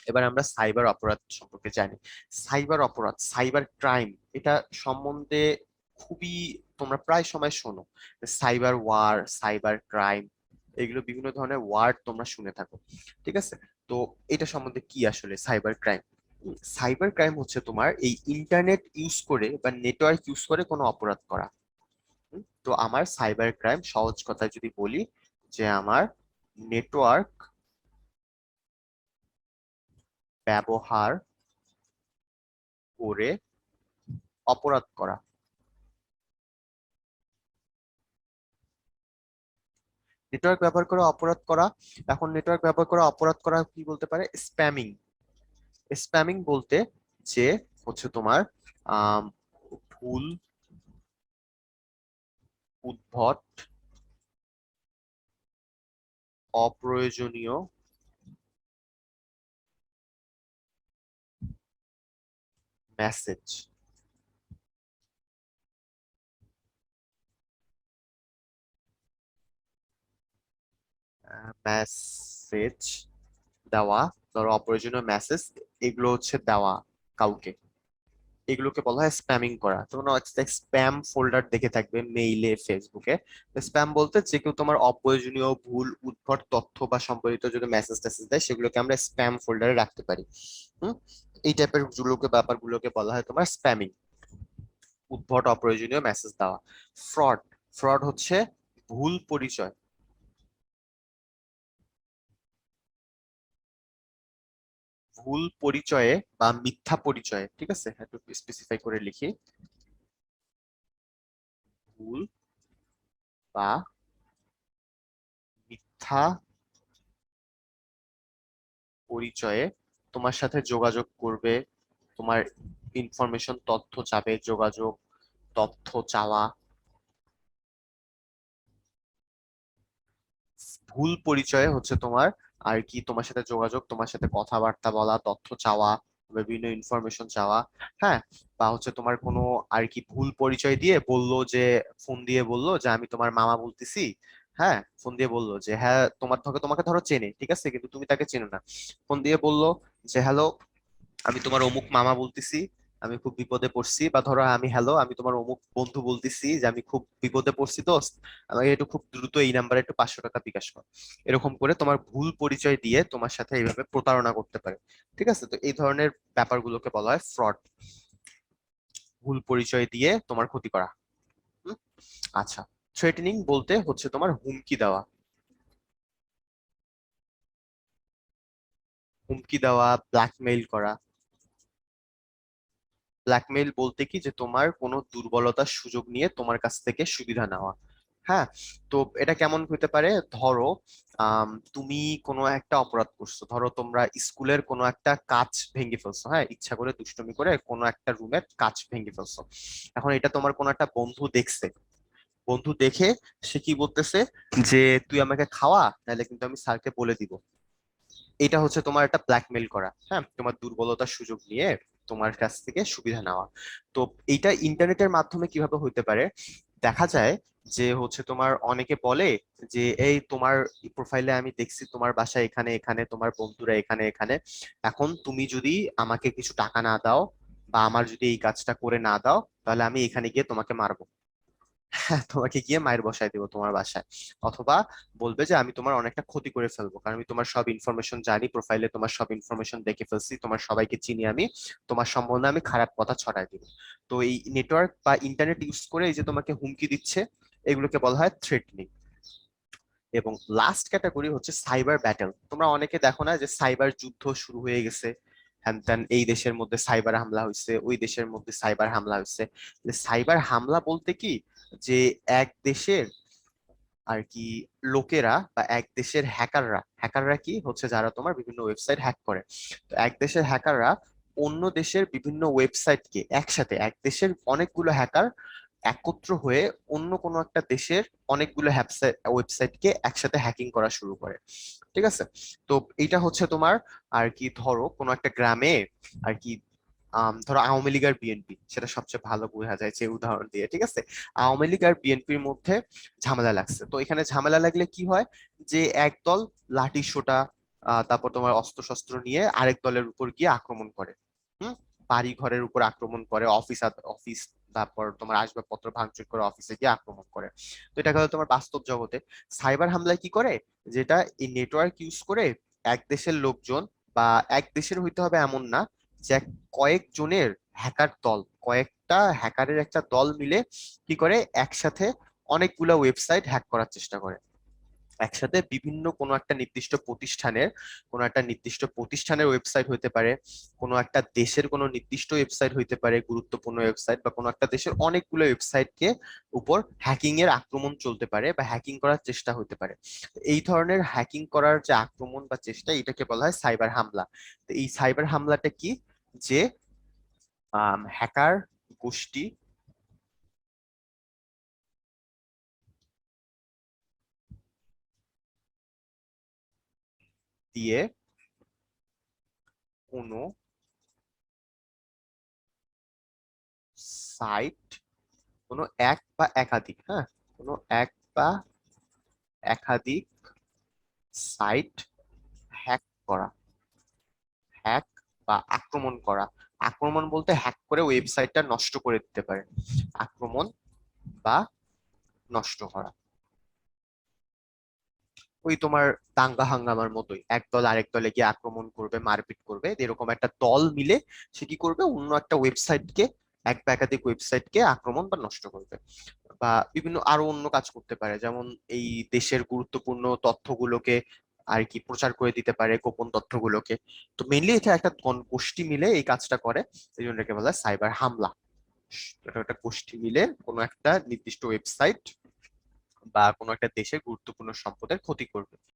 এবার আমরা সাইবার অপরাধ সম্পর্কে জানি। সাইবার অপরাধ, সাইবার ক্রাইম, এটা সম্বন্ধে খুবই তোমরা প্রায় সময় শোনো। সাইবার ওয়ার, সাইবার ক্রাইম, এগুলো বিভিন্ন ধরনের ওয়ার্ড তোমরা শুনে থাকো। ঠিক আছে? তো এটা সম্বন্ধে কি আসলে সাইবার ক্রাইম? সাইবার ক্রাইম হচ্ছে তোমার এই ইন্টারনেট ইউজ করে বা নেটওয়ার্ক ইউজ করে কোনো অপরাধ করা। তো আমার সাইবার ক্রাইম সহজ কথায় যদি বলি, যে আমার নেটওয়ার্ক ব্যবহার করে অপরাধ করা। নেটওয়ার্ক ব্যবহার করে অপরাধ করা। এখন নেটওয়ার্ক ব্যবহার করে অপরাধ করা কি বলতে পারে? স্প্যামিং। স্প্যামিং বলতে যে হচ্ছে তোমার আম, ভুল, উদ্ভট, অপ্রয়োজনীয় মেসেজ, মেসেজ দেওয়া, ধরো অপ্রয়োজনীয় মেসেজ, এগুলো হচ্ছে দেওয়া কাউকে, এগুলোকে বলা হয় স্প্যামিং করা। তোমরা স্প্যাম ফোল্ডার দেখে থাকবে মেইলে, ফেসবুকে। স্প্যাম বলতে যে কেউ তোমার অপ্রয়োজনীয়, ভুল, উদ্ভট তথ্য বা সম্পর্কিত যদি মেসেজ টেসেজ দেয়, সেগুলোকে আমরা স্প্যাম ফোল্ডারে রাখতে পারি। হুম। এই টাইপের ব্যাপারগুলোকে বলা হয় তোমার স্প্যামিং, উদ্ভট অপ্রয়োজনীয় মেসেজ দেওয়া। ফ্রড, ফ্রড হচ্ছে ভুল পরিচয়, ভুল পরিচয়ে বা মিথ্যা পরিচয়ে। ঠিক আছে, একটু স্পেসিফাই করে লিখি। ভুল বা মিথ্যা পরিচয়ে তোমার সাথে যোগাযোগ করবে, তোমার ইনফরমেশন, তথ্য চাবে, যোগাযোগ, তথ্য চাওয়া। ভুল পরিচয়ে হচ্ছে তোমার আর কি তোমার সাথে যোগাযোগ, তোমার সাথে কথাবার্তা বলা, তথ্য চাওয়া, বিভিন্ন ইনফরমেশন চাওয়া। হ্যাঁ। বা হচ্ছে তোমার কোনো আর কি ভুল পরিচয় দিয়ে বললো যে, ফোন দিয়ে বললো যে আমি তোমার মামা বলতেছি। হ্যাঁ, ফোন দিয়ে বললো যে হ্যাঁ, তোমাকে ধরো চেনে, ঠিক আছে, কিন্তু তুমি তাকে চেনো না। ফোন দিয়ে বললো যে হ্যালো, আমি তোমার অমুক মামা বলতেছি, আমি খুব বিপদে পড়ছি। বা ধরো আমি হ্যালো, আমি তোমার অমুক বন্ধু বলতেছি যে আমি খুব বিপদে পড়ছি দোস্ত, আমাকে একটু খুব দ্রুত এই নাম্বারে একটু 500 টাকা বিকাশ কর। এরকম করে তোমার ভুল পরিচয় দিয়ে তোমার সাথে এইভাবে প্রতারণা করতে পারে। ঠিক আছে, তো এই ধরনের ব্যাপারগুলোকে বলা হয় ফ্রড, ভুল পরিচয় দিয়ে তোমার ক্ষতি করা। হুম? আচ্ছা। থ্রেটেনিং বলতে হচ্ছে তোমার হুমকি দেওয়া, হুমকি দেওয়া, ব্ল্যাকমেইল করা। ব্ল্যাকমেইল বলতে কি, যে তোমার কোনো দুর্বলতার সুযোগ নিয়ে তোমার কাছ থেকে সুবিধা নেওয়া। হ্যাঁ। তো এটা কেমন হতে পারে? ধরো তুমি কোনো একটা অপরাধ করছো, ধরো তোমরা স্কুলের কোনো একটা কাঁচ ভেঙে ফেলছো, হ্যাঁ, ইচ্ছা করে দুষ্টুমি করে কোনো একটা রুমের কাঁচ ভেঙে ফেলছো। এখন এটা তোমার কোনো একটা বন্ধু দেখছে, বন্ধু দেখে সে কি বলতেছে, যে তুই আমাকে খাওয়া, নাহলে কিন্তু আমি স্যারকে বলে দিব। এটা হচ্ছে তোমার একটা ব্ল্যাকমেল করা, হ্যাঁ, তোমার দুর্বলতার সুযোগ নিয়ে তোমার কাছ থেকে সুবিধা নেওয়া। তো এইটা ইন্টারনেটের মাধ্যমে কিভাবে হইতে পারে? দেখা যায় যে হচ্ছে তোমার অনেকে বলে যে এই তোমার প্রোফাইলে আমি দেখছি তোমার বাসা এখানে এখানে, তোমার বন্ধুরা এখানে এখানে, এখন তুমি যদি আমাকে কিছু টাকা না দাও বা আমার যদি এই কাজটা করে না দাও, তাহলে আমি এখানে গিয়ে তোমাকে মারবো। হ্যাঁ, তোমাকে গিয়ে মায়ের বসায় দিব তোমার বাসায়। অথবা বলবে যে আমি তোমার অনেকটা ক্ষতি করে ফেলবো, কারণ আমি তোমার সব ইনফরমেশন জানি, প্রোফাইলে তোমার সব ইনফরমেশন দেখে ফেলছি, তোমার সবাইকে চিনি আমি, তোমার সম্বন্ধে আমি খারাপ কথা ছড়াই দিব। তো এই নেটওয়ার্ক বা ইন্টারনেট ইউজ করে এই যে তোমাকে হুমকি দিচ্ছে, এগুলোকে বলা হয় থ্রেটনিং। এবং লাস্ট ক্যাটাগরি হচ্ছে সাইবার ব্যাটেল। তোমরা অনেকে দেখো না যে সাইবার যুদ্ধ শুরু হয়ে গেছে, হ্যান ত্যান, এই দেশের মধ্যে সাইবার হামলা হয়েছে, ওই দেশের মধ্যে সাইবার হামলা হয়েছে। সাইবার হামলা বলতে কি, যে এক দেশের আর কি লোকেরা বা এক দেশের হ্যাকাররা, হ্যাকাররা কি হচ্ছে যারা তোমার বিভিন্ন ওয়েবসাইট হ্যাক করে। তো এক দেশের হ্যাকাররা অন্য দেশের বিভিন্ন ওয়েবসাইটকে একসাথে, এক দেশের অনেকগুলো হ্যাকার একত্র হয়ে অন্য কোনো একটা দেশের অনেকগুলো ওয়েবসাইটকে একসাথে হ্যাকিং করা শুরু করে। ঠিক আছে। তো এইটা হচ্ছে তোমার আর কি, ধরো কোনো একটা গ্রামে আর কি, ধরো আওয়ামী লীগ আর বিএনপি, সেটা সবচেয়ে ভালো বোঝা যায় যে উদাহরণ দিয়ে। ঠিক আছে, আওয়ামী লীগ আর বিএনপির মধ্যে ঝামেলা লাগছে। তো এখানে ঝামেলা লাগলে কি হয়, যে একদল লাঠি সোটা, তারপর তোমার অস্ত্র শস্ত্র নিয়ে আরেক দলের উপর গিয়ে আক্রমণ করে। হুম। বাড়ি ঘরের উপর আক্রমণ করে, অফিস অফিস, তারপর তোমার আসবাবপত্র ভাঙচুর করে অফিসে গিয়ে আক্রমণ করে। তো এটা গেল তোমার বাস্তব জগতে। সাইবার হামলায় কি করে, যেটা এই নেটওয়ার্ক ইউজ করে এক দেশের লোকজন, বা এক দেশের হইতে হবে এমন না, যে কয়েকজনের হ্যাকার দল, কয়েকটা হ্যাকারের একটা দল মিলে কি করে একসাথে অনেকগুলা ওয়েবসাইট হ্যাক করার চেষ্টা করে। একসাথে বিভিন্ন কোনো একটা নির্দিষ্ট প্রতিষ্ঠানের ওয়েবসাইট হইতে পারে, কোনো একটা দেশের কোনো নির্দিষ্ট ওয়েবসাইট হইতে পারে, গুরুত্বপূর্ণ ওয়েবসাইট, বা কোনো একটা দেশের অনেকগুলো ওয়েবসাইটকে উপর হ্যাকিং এর আক্রমণ চলতে পারে বা হ্যাকিং করার চেষ্টা হতে পারে। এই ধরনের হ্যাকিং করার যে আক্রমণ বা চেষ্টা, এটাকে বলা হয় সাইবার হামলা। তো এই সাইবার হামলাটা কি, যে হ্যাকার গোষ্ঠী দিয়ে কোনো সাইট, কোনো এক বা একাধিক, হ্যাঁ, কোনো এক বা একাধিক সাইট হ্যাক করা, হ্যাক বা আক্রমণ করা। আক্রমণ বলতে হ্যাক করে ওয়েবসাইটটা নষ্ট করে দিতে পারে, আক্রমণ বা নষ্ট করা। ওই তোমার দাঙ্গা হাঙ্গামার মতোই, এক দল আরেক দলে গিয়ে আক্রমণ করবে, মারপিট করবে, এরকম একটা দল মিলে সে কি করবে, অন্য একটা ওয়েবসাইটকে, এক বা একাধিক ওয়েবসাইটকে আক্রমণ বা নষ্ট করবে। বা বিভিন্ন আরো অন্য কাজ করতে পারে, যেমন এই দেশের গুরুত্বপূর্ণ তথ্যগুলোকে আর কি প্রচার করে দিতে পারে, গোপন তথ্যগুলোকে। তো মেইনলি এটা একটা গোষ্ঠী মিলে এই কাজটা করে, এই জন্য এটাকে বলা হয় সাইবার হামলা। এটা একটা গোষ্ঠী মিলে কোনো একটা নির্দিষ্ট ওয়েবসাইট বা কোনো একটা দেশের গুরুত্বপূর্ণ সম্পদের ক্ষতি করবে।